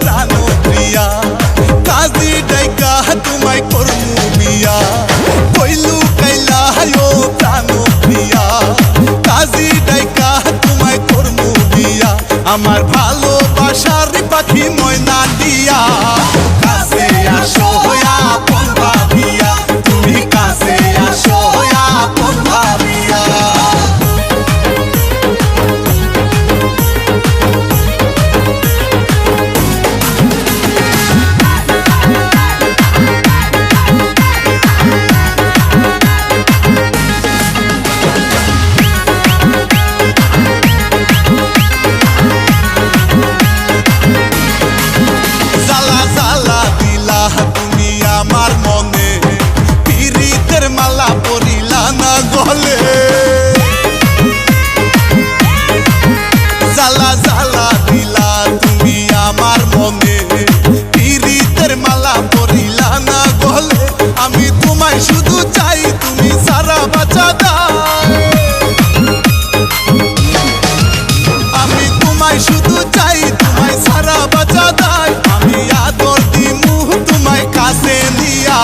প্রাণ প্রিয়া কাজী ডাইকা তোমায় করমু বিয়া কইলু কাইলা ও প্রাণ প্রিয়া কাজী ডাইকা তোমায় করমু বিয়া আমার ভালোবাসার পাখি ময়না দিয়া কাছে আসো আপন ভাবিয়া তুমি কাছে আসো আপন ভাবিয়া আমার মনে পিরিতের মালা পরিলা না গলে জ্বালা জ্বালা দিলা তুমি আমার মনে পিরিতের মালা পরিলা না গলে আমি তোমায় শুধু চাই তুমি সারা বাঁচা দাও আমি তোমায় শুধু চাই তোমায় সারা বাঁচা দাও আমি আদর দিমু তোমায় কাছে নিয়া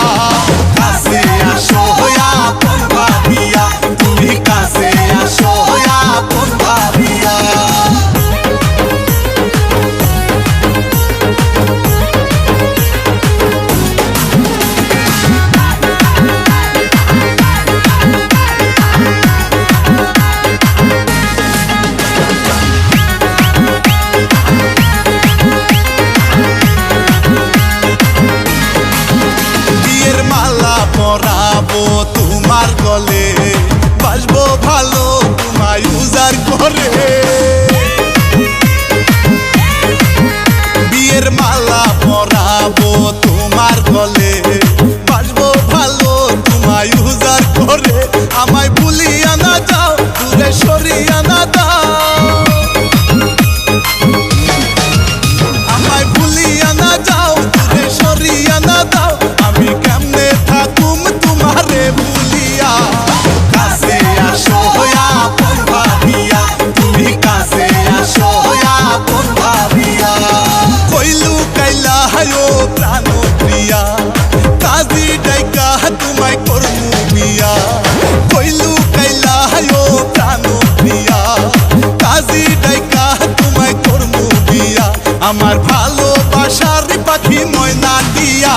কাছে আসো আপন ভাবিয়া তুমি কাছে আসো আপন ভাবিয়া পরাবো তোমার গলে বাসবো ভালো তোমায় উজাড় করে বিয়ের মালা পরাবো তোমার গলে বাসবো ভালো তোমায় উজাড় করে আমায় ভুলিয়া না যাও দূরে সরিয়া না দাও আমায় ভুলিয়া না যাও দূরে সরিয়া না দাও আমি কেমনে থাকুম তোমারে ভুলিয়া কাছে আসো আপন ভাবিয়া তুমি কাছে আসো আপন ভাবিয়া কইলু কাইলা ও প্রাণ প্রিয়া কাজী ডাইকা তোমায় করমু বিয়া কইলু কাইলা ও প্রাণ প্রিয়া কাজী ডাইকা তোমায় করমু বিয়া আমার ভালোবাসার পাখি ময়না দিয়া